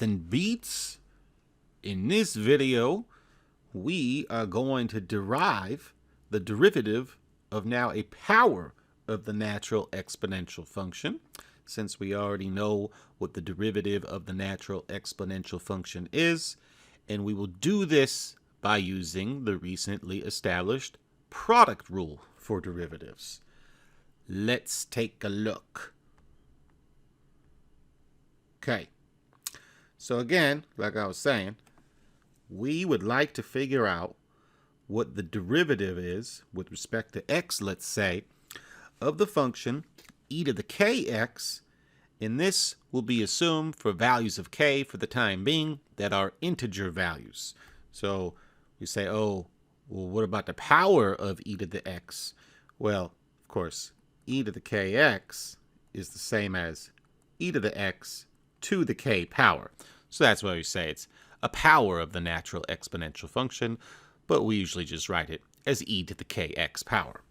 Nothing beats. In this video, we are going to derive the derivative of now a power of the natural exponential function. Since we already know what the derivative of the natural exponential function is, and we will do this by using the recently established product rule for derivatives. Let's take a look. Okay, so again, like I was saying, we would like to figure out what the derivative is with respect to x, let's say, of the function e to the kx, and this will be assumed for values of k for the time being that are integer values. So we say, oh, well, what about the power of e to the x? Well, of course, e to the kx is the same as e to the x to the k power. So that's why we say it's a power of the natural exponential function, but we usually just write it as e to the kx power.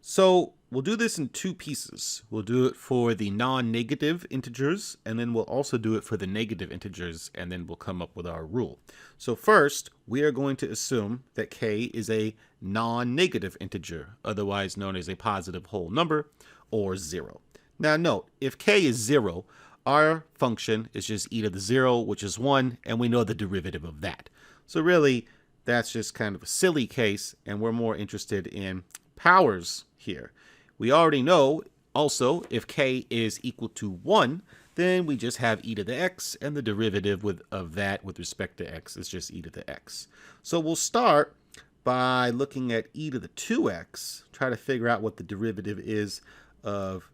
So we'll do this in two pieces. We'll do it for the non-negative integers, and then we'll also do it for the negative integers, and then we'll come up with our rule. So first, we are going to assume that k is a non-negative integer, otherwise known as a positive whole number, or 0. Now note, if k is 0, our function is just e to the 0, which is 1, and we know the derivative of that. So really, that's just kind of a silly case, and we're more interested in powers here. We already know also if k is equal to 1, then we just have e to the x, and the derivative of that with respect to x is just e to the x. So we'll start by looking at e to the 2x, try to figure out what the derivative is of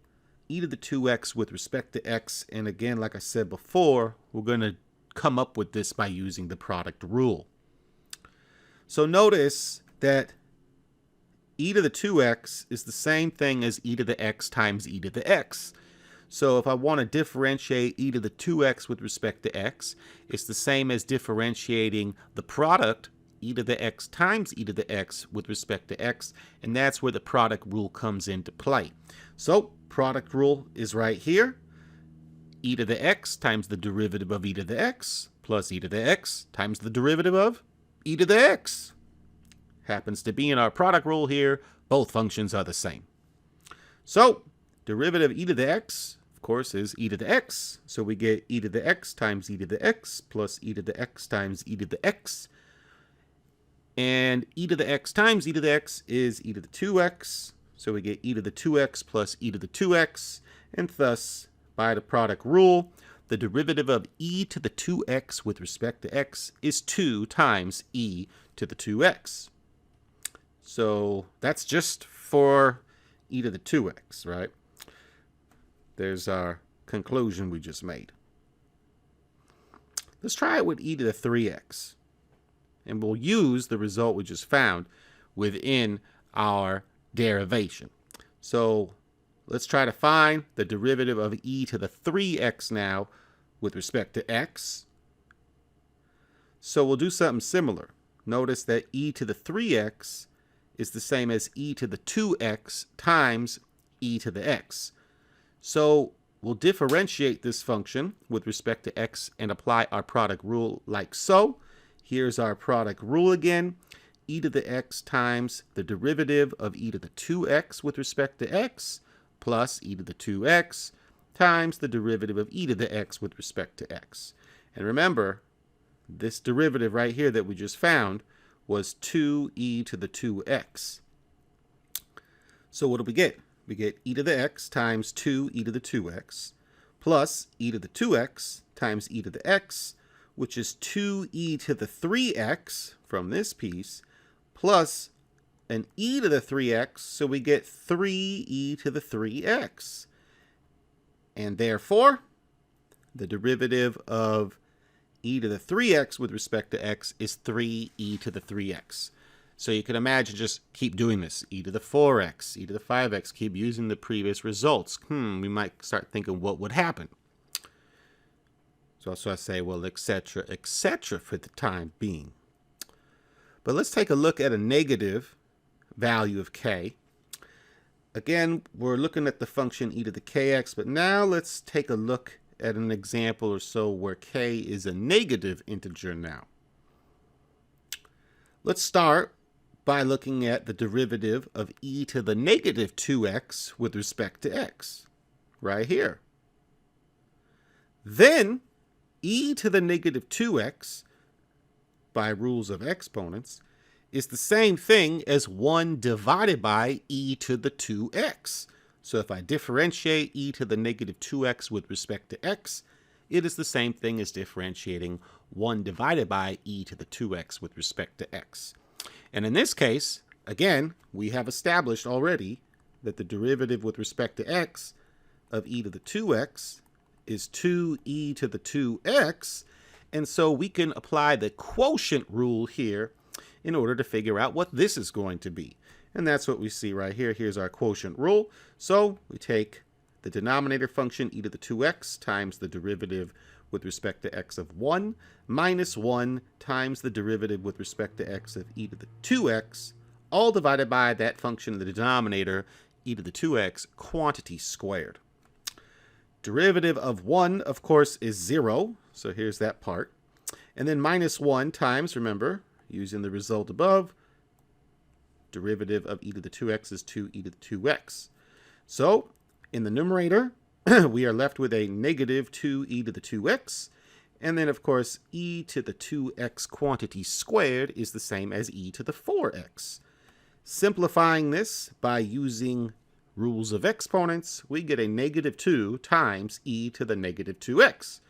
e to the 2x with respect to x. And again, like I said before, we're going to come up with this by using the product rule. So notice that e to the 2x is the same thing as e to the x times e to the x. So if I want to differentiate e to the 2x with respect to x, it's the same as differentiating the product e to the x times e to the x with respect to x, and that's where the product rule comes into play. So product rule is right here. E to the x times the derivative of e to the x plus e to the x times the derivative of e to the x. Happens to be in our product rule here. Both functions are the same. So derivative of e to the x, of course, is e to the x. So we get e to the x times e to the x plus e to the x times e to the x. And e to the x times e to the x is e to the 2x. So we get e to the 2x plus e to the 2x. And thus, by the product rule, the derivative of e to the 2x with respect to x is 2 times e to the 2x. So that's just for e to the 2x, right? There's our conclusion we just made. Let's try it with e to the 3x. And we'll use the result we just found within our derivation. So let's try to find the derivative of e to the 3x now with respect to x. So we'll do something similar. Notice that e to the 3x is the same as e to the 2x times e to the x. So we'll differentiate this function with respect to x and apply our product rule like so. Here's our product rule again. E to the x times the derivative of e to the 2x with respect to x plus e to the 2x times the derivative of e to the x with respect to x. And remember, this derivative right here that we just found was 2e to the 2x. So what do we get? We get e to the x times 2e to the 2x plus e to the 2x times e to the x, which is 2e to the 3x from this piece, plus an e to the 3x, so we get 3e to the 3x. And therefore, the derivative of e to the 3x with respect to x is 3e to the 3x. So you can imagine just keep doing this. E to the 4x, e to the 5x, keep using the previous results. We might start thinking what would happen. So I say, well, etc., etc. for the time being. But let's take a look at a negative value of k. Again, we're looking at the function e to the kx, but now let's take a look at an example or so where k is a negative integer now. Let's start by looking at the derivative of e to the negative 2x with respect to x, right here. Then e to the negative 2x, by rules of exponents, is the same thing as 1 divided by e to the 2x. So if I differentiate e to the negative 2x with respect to x, it is the same thing as differentiating 1 divided by e to the 2x with respect to x. And in this case, again, we have established already that the derivative with respect to x of e to the 2x is 2e to the 2x, and so we can apply the quotient rule here in order to figure out what this is going to be. And that's what we see right here. Here's our quotient rule. So we take the denominator function e to the 2x times the derivative with respect to x of 1 minus 1 times the derivative with respect to x of e to the 2x, all divided by that function in the denominator, e to the 2x quantity squared. Derivative of 1, of course, is 0. So here's that part. And then minus 1 times, remember, using the result above, derivative of e to the 2x is 2e to the 2x. So in the numerator, we are left with a negative 2e to the 2x. And then, of course, e to the 2x quantity squared is the same as e to the 4x. Simplifying this by using rules of exponents, we get a negative 2 times e to the negative 2x.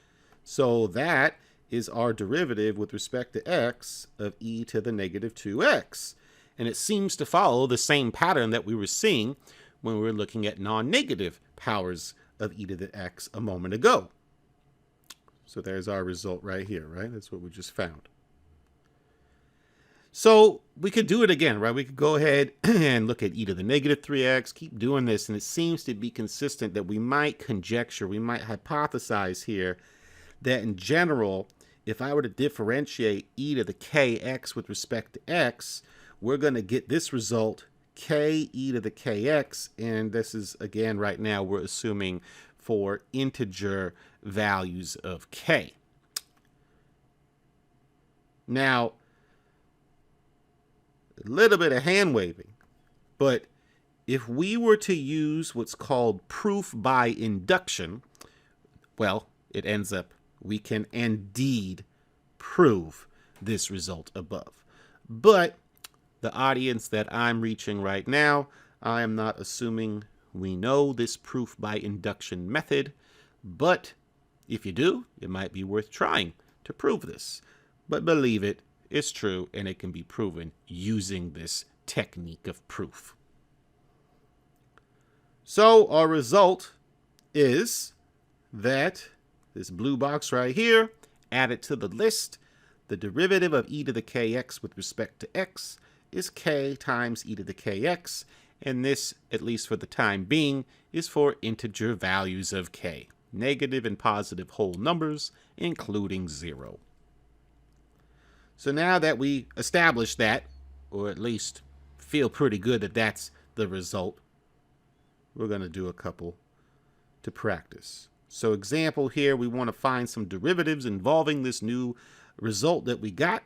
So that is our derivative with respect to x of e to the negative 2x. And it seems to follow the same pattern that we were seeing when we were looking at non-negative powers of e to the x a moment ago. So there's our result right here, right? That's what we just found. So we could do it again, right? We could go ahead and look at e to the negative 3x, keep doing this, and it seems to be consistent that we might conjecture, we might hypothesize here that in general, if I were to differentiate e to the kx with respect to x, we're going to get this result, k e to the kx, and this is, again, right now, we're assuming for integer values of k. Now, a little bit of hand waving, but if we were to use what's called proof by induction, well, it ends up we can indeed prove this result above. But the audience that I'm reaching right now, I am not assuming we know this proof by induction method, but if you do, it might be worth trying to prove this. But believe it, it's true, and it can be proven using this technique of proof. So our result is that this blue box right here, added to the list, the derivative of e to the kx with respect to x is k times e to the kx, and this, at least for the time being, is for integer values of k, negative and positive whole numbers, including 0. So now that we established that, or at least feel pretty good that that's the result, we're going to do a couple to practice. So example here, we want to find some derivatives involving this new result that we got.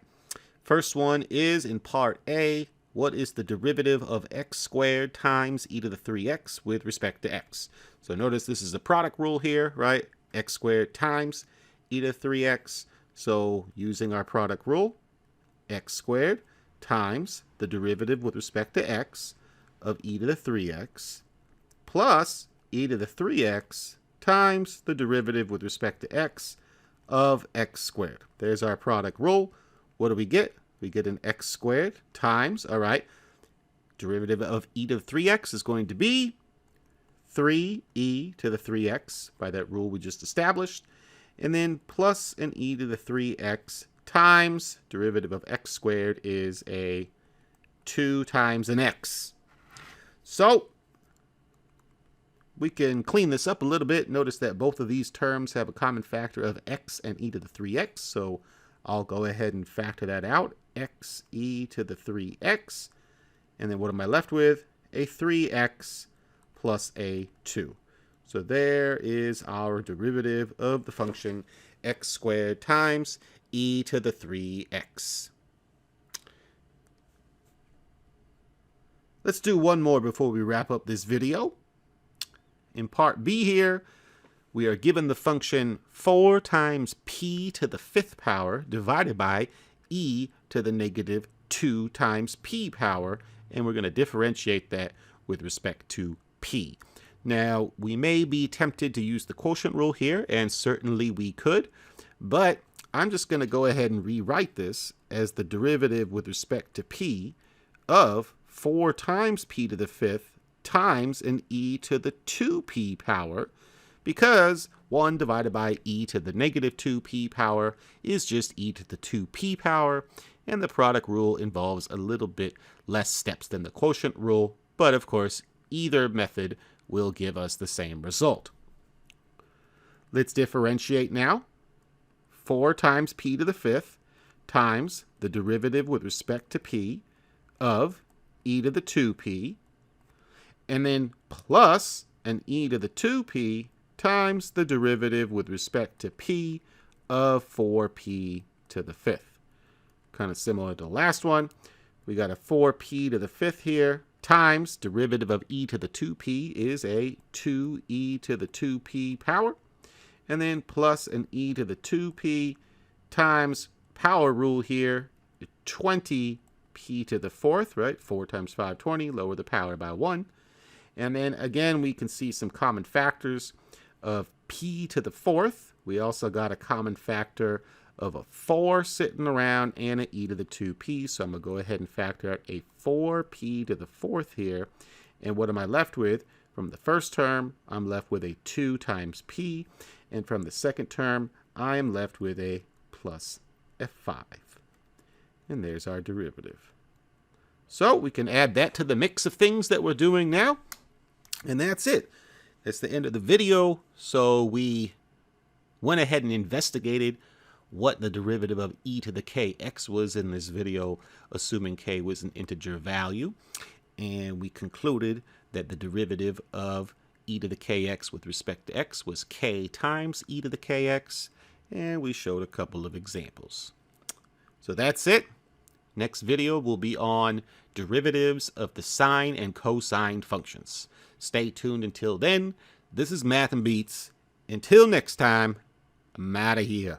First one is in part A, what is the derivative of x squared times e to the 3x with respect to x? So notice this is a product rule here, right? X squared times e to the 3x. So using our product rule, x squared times the derivative with respect to x of e to the 3x plus e to the 3x times the derivative with respect to x of x squared. There's our product rule. What do we get? We get an x squared times, all right, derivative of e to the 3x is going to be 3e to the 3x by that rule we just established, and then plus an e to the 3x times derivative of x squared is a 2 times an x. So we can clean this up a little bit. Notice that both of these terms have a common factor of x and e to the 3x, so I'll go ahead and factor that out, x e to the 3x, and then what am I left with? A 3x plus a 2. So there is our derivative of the function x squared times e to the 3x. Let's do one more before we wrap up this video. In part B here, we are given the function 4 times p to the 5th power divided by e to the negative 2 times p power, and we're going to differentiate that with respect to p. Now, we may be tempted to use the quotient rule here, and certainly we could, but I'm just going to go ahead and rewrite this as the derivative with respect to p of 4 times p to the 5th times an e to the 2p power, because 1 divided by e to the negative 2p power is just e to the 2p power, and the product rule involves a little bit less steps than the quotient rule, but of course, either method will give us the same result. Let's differentiate now. 4 times p to the 5th times the derivative with respect to p of e to the 2p, and then plus an e to the 2p times the derivative with respect to p of 4p to the 5th. Kind of similar to the last one. We got a 4p to the 5th here times derivative of e to the 2p is a 2e to the 2p power, and then plus an e to the 2p times power rule here, 20p to the 4th, right? 4 times 5, 20, lower the power by 1. And then again, we can see some common factors of p to the 4th. We also got a common factor of a 4 sitting around and an e to the 2p. So I'm going to go ahead and factor out a 4p to the 4th here. And what am I left with? From the first term, I'm left with a 2 times p. And from the second term, I am left with a plus f5. And there's our derivative. So we can add that to the mix of things that we're doing now. And that's it. That's the end of the video. So we went ahead and investigated what the derivative of e to the kx was in this video, assuming k was an integer value. And we concluded that the derivative of e to the kx with respect to x was k times e to the kx. And we showed a couple of examples. So that's it. Next video will be on derivatives of the sine and cosine functions. Stay tuned until then. This is Math and Beats. Until next time, I'm out of here.